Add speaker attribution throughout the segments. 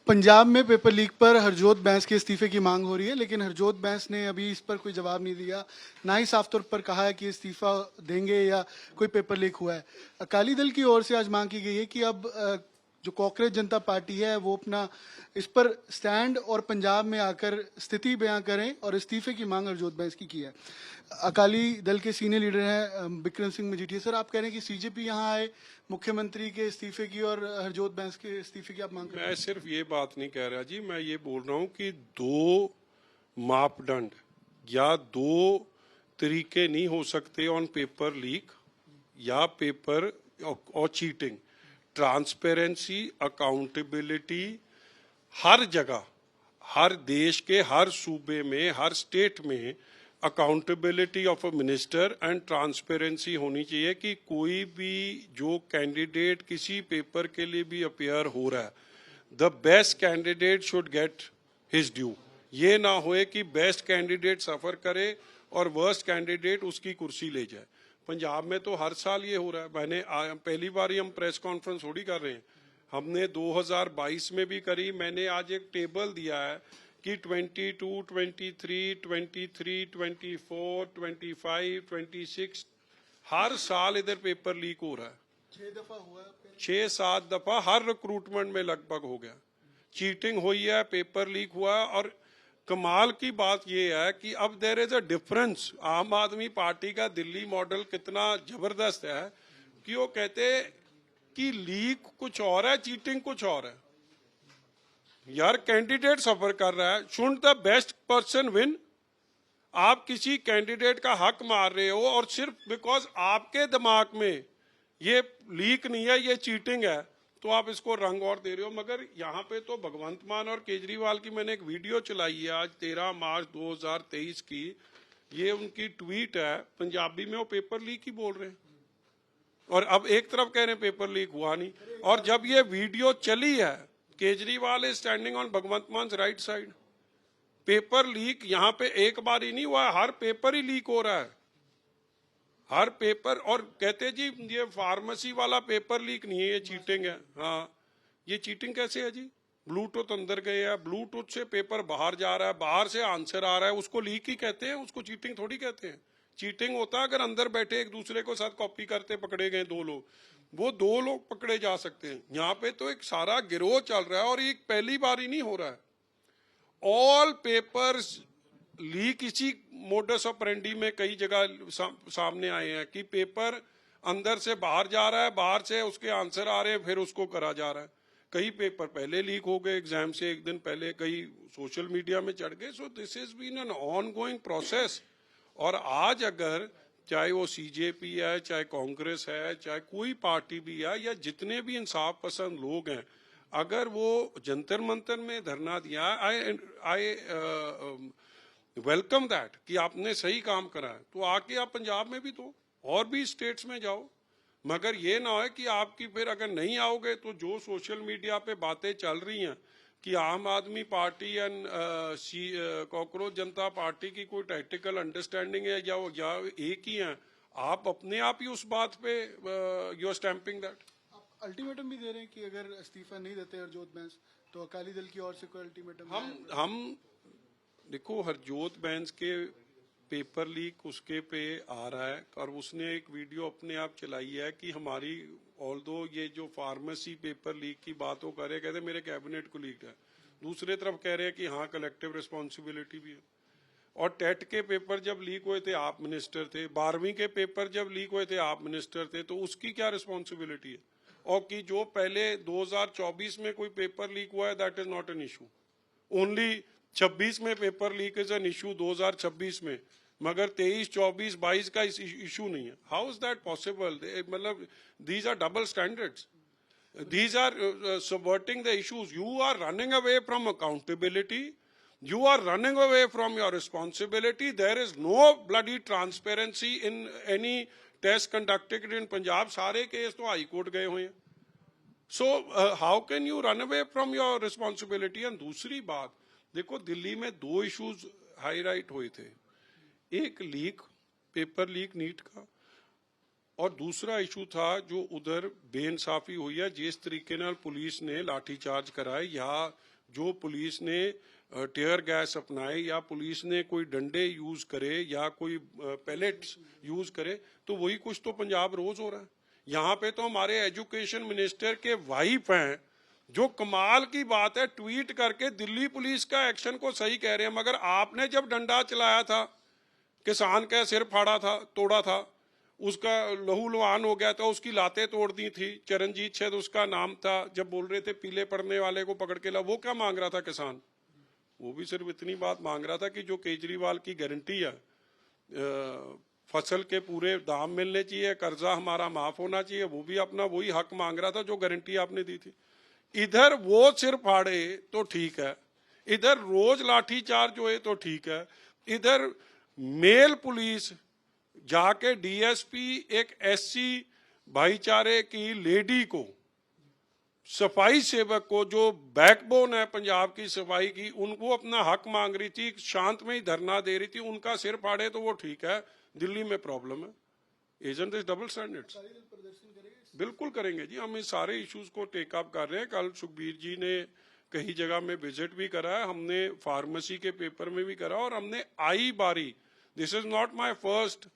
Speaker 1: पंजाब में paper leak पर हरजोत बैंस के इस्तीफे की मांग हो रही है, लेकिन हरजोत बैंस ने अभी इस पर कोई जवाब नहीं दिया, ना ही साफ तौर पर कहा है कि इस्तीफा देंगे या कोई पेपर लीक हुआ है। अकाली दल की ओर से आज मांग की गई है कि अब जो कांग्रेस जनता पार्टी है वो अपना इस पर स्टैंड और पंजाब में आकर स्थिति बयां करें और इस्तीफे की मांग हरजोत बैंस की है। अकाली दल के सीनियर लीडर हैं बिक्रम सिंह मजीठिया। सर, आप कह रहे हैं कि सीजेपी यहाँ आए मुख्यमंत्री के इस्तीफे की और हरजोत बैंस के इस्तीफे की आप मांग कर रहे हैं?
Speaker 2: मैं सिर्फ ये बात नहीं कह रहा जी, मैं ये बोल रहा हूं कि दो मापदंड या दो तरीके नहीं हो सकते ऑन पेपर लीक या पेपर और चीटिंग। ट्रांसपेरेंसी, अकाउंटेबिलिटी हर जगह, हर देश के हर सूबे में, हर स्टेट में accountability of a minister and transparency होनी चाहिए कि कोई भी जो कैंडिडेट किसी पेपर के लिए भी अपेयर हो रहा है, the best candidate should get his due. ये ना होए कि बेस्ट कैंडिडेट सफर करे और वर्स्ट कैंडिडेट उसकी कुर्सी ले जाए। पंजाब में तो हर साल ये हो रहा है। पहली बार ही हम प्रेस कॉन्फ्रेंस थोड़ी कर रहे हैं, हमने 2022 में भी करी। मैंने आज एक टेबल दिया है कि 22, 23, 24, 25, 26 हर साल इधर पेपर लीक हो रहा है।
Speaker 1: 6 दफा हुआ,
Speaker 2: 6-7 दफा हर रिक्रूटमेंट में लगभग हो गया। चीटिंग हुई है, पेपर लीक हुआ है। और कमाल की बात यह है कि अब देयर इज अ डिफरेंस। आम आदमी पार्टी का दिल्ली मॉडल कितना जबरदस्त है कि वो कहते कि लीक कुछ और है, चीटिंग कुछ और है। यार, कैंडिडेट सफर कर रहा है, should the best person win. आप किसी कैंडिडेट का हक मार रहे हो और सिर्फ बिकॉज आपके दिमाग में ये लीक नहीं है, ये चीटिंग है, तो आप इसको रंग और दे रहे हो। मगर यहाँ पे तो भगवंत मान और केजरीवाल की मैंने एक वीडियो चलाई है आज 13 मार्च 2023 की। ये उनकी ट्वीट है, पंजाबी में वो पेपर लीक ही बोल रहे हैं और अब एक तरफ कह रहे हैं पेपर लीक हुआ नहीं। और जब ये वीडियो चली है, केजरीवाल इज स्टैंडिंग ऑन भगवंत मान राइट साइड। पेपर लीक यहाँ पे एक बार ही नहीं हुआ है, हर पेपर ही लीक हो रहा है, हर पेपर। और कहते जी ये फार्मेसी वाला पेपर लीक नहीं है, ये चीटिंग है। हाँ, ये चीटिंग कैसे है जी? ब्लूटूथ अंदर गए हैं, ब्लूटूथ से पेपर बाहर जा रहा है, बाहर से आंसर आ रहा है, उसको लीक ही कहते हैं, उसको चीटिंग थोड़ी कहते हैं। चीटिंग होता है अगर अंदर बैठे एक दूसरे को साथ कॉपी करते पकड़े गए दो लोग, वो दो लोग पकड़े जा सकते हैं। यहाँ पे तो एक सारा गिरोह चल रहा है और ये पहली बार ही नहीं हो रहा है। ऑल पेपर्स लीक इसी मोडस ऑपरेंडी में कई जगह सामने आए हैं कि पेपर अंदर से बाहर जा रहा है, बाहर से उसके आंसर आ रहे हैं, फिर उसको करा जा रहा है। कई पेपर पहले लीक हो गए एग्जाम से एक दिन पहले, कई सोशल मीडिया में चढ़ गए। So this is been an ongoing process. और आज अगर चाहे वो सीजेपी है, चाहे कांग्रेस है, चाहे कोई पार्टी भी है, या जितने भी इंसाफ पसंद लोग हैं, अगर वो जंतर मंतर में धरना दिया, आई वेलकम दैट कि आपने सही काम करा है, तो आके आप पंजाब में भी तो और भी स्टेट्स में जाओ। मगर ये ना हो कि आपकी फिर अगर नहीं आओगे तो जो सोशल मीडिया पे बातें चल रही हैं कि आम आदमी party and Congress Janata party की कोई टैक्टिकल अंडरस्टैंडिंग है या वो या एक ही हैं, आप अपने आप ही उस बात पे यू आर स्टैंपिंग दैट।
Speaker 1: आप अल्टीमेटम भी दे रहे हैं कि अगर इस्तीफा नहीं देते हरजोत बैंस तो अकाली दल की ओर से कोई अल्टीमेटम?
Speaker 2: हम देखो, हरजोत बैंस के पेपर लीक उसके पे आ रहा है और उसने एक वीडियो अपने आप चलाई है कि हमारी ऑल्दो ये जो फार्मेसी पेपर लीक की बात वो कर रहे, कहते मेरे कैबिनेट को लीक है। दूसरे तरफ कह रहे हैं कि हाँ कलेक्टिव रिस्पॉन्सिबिलिटी भी है। और टेट के पेपर जब लीक हुए थे आप मिनिस्टर थे, 12वीं के पेपर जब लीक हुए थे आप मिनिस्टर थे, तो उसकी क्या रिस्पॉन्सिबिलिटी है? और कि जो पहले 2024 में कोई पेपर लीक हुआ है that is not an issue, only 26 में paper leak is an issue 2026 में, मगर 23, 24, 22 का इशू नहीं है। How is that possible? मतलब these are double standards, these are subverting the issues. You are running away from accountability, you are running away from your responsibility. There is no bloody transparency in any test conducted in Punjab. सारे case तो high court गए हुए हैं। So how can you run away from your responsibility? And दूसरी बात देखो, दिल्ली में दो इश्यूज हाईलाइट हुए थे, एक लीक, पेपर लीक नीट का, और दूसरा इशू था जो उधर बेइंसाफी हुई है जिस तरीके नाल पुलिस ने लाठीचार्ज कराए या जो पुलिस ने टीयर गैस अपनाए या पुलिस ने कोई डंडे यूज करे या कोई पैलेट्स यूज करे, तो वही कुछ तो पंजाब रोज हो रहा है। यहाँ पे तो हमारे एजुकेशन मिनिस्टर के वाइफ हैं, जो कमाल की बात है, ट्वीट करके दिल्ली पुलिस का एक्शन को सही कह रहे हैं, मगर आपने जब डंडा चलाया था, किसान का सिर फाड़ा था, तोड़ा था, उसका लहू लुहान हो गया था, उसकी लातें तोड़ दी थी, चरणजीत शायद उसका नाम था, जब बोल रहे थे पीले पड़ने वाले को पकड़ के ला, वो क्या मांग रहा था किसान? वो भी सिर्फ इतनी बात मांग रहा था कि जो केजरीवाल की गारंटी है, फसल के पूरे दाम मिलने चाहिए, कर्जा हमारा माफ होना चाहिए, वो भी अपना वही हक मांग रहा था जो गारंटी आपने दी थी। इधर वो सिर फाड़े तो ठीक है, इधर रोज लाठी चार्ज होए तो ठीक है, इधर मेल पुलिस जाके डीएसपी एक एससी भाईचारे की लेडी को, सफाई सेवक को, जो बैकबोन है पंजाब की सफाई की, उनको अपना हक मांग रही थी, शांत में ही धरना दे रही थी, उनका सिर फाड़े तो वो ठीक है, दिल्ली में प्रॉब्लम है। Agent is double standards. बिल्कुल करेंगे जी, हम इस सारे इश्यूज को टेक अप कर रहे हैं। कल सुखबीर जी ने कई जगह में विजिट भी करा है, हमने फार्मेसी के पेपर में भी करा, और हमने आई बारी, this is not my first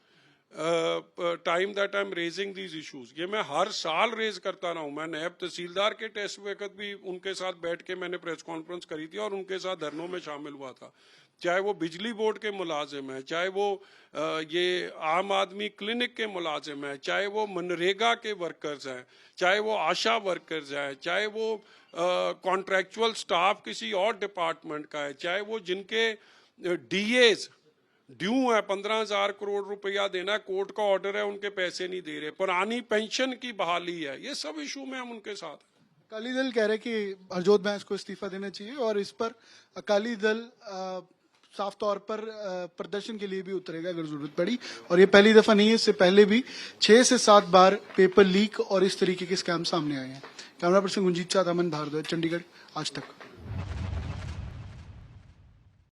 Speaker 2: time that I am raising these issues, ये मैं हर साल रेज करता रहा हूं। मैं नायब तहसीलदार के टेस्ट वक्त भी उनके साथ बैठ के मैंने प्रेस कॉन्फ्रेंस करी थी और उनके साथ धरनों में शामिल हुआ था, चाहे वो बिजली बोर्ड के मुलाजिम हैं, चाहे वो ये आम आदमी क्लिनिक के मुलाजिम हैं, चाहे वो मनरेगा के वर्कर्स हैं, चाहे वो आशा वर्कर्स हैं, चाहे वो कॉन्ट्रैक्चुअल स्टाफ किसी और डिपार्टमेंट का है, चाहे वो जिनके डीएज ड्यू है, 15,000 करोड़ रुपया देना, कोर्ट का ऑर्डर है, उनके पैसे नहीं दे रहे, पुरानी पेंशन की बहाली है, ये सब इशू में हम उनके साथ हैं।
Speaker 1: अकाली दल कह रहे हैं कि हरजोत बैंस को इस्तीफा देना चाहिए, और इस पर अकाली दल साफ तौर पर प्रदर्शन के लिए भी उतरेगा अगर जरूरत पड़ी। और ये पहली दफा नहीं है, इससे पहले भी 6 से 7 बार पेपर लीक और इस तरीके के स्कैम सामने आए हैं। कैमरा पर्सन गुंजीत चाँद, अमन भारद्वाज, चंडीगढ़, आज तक।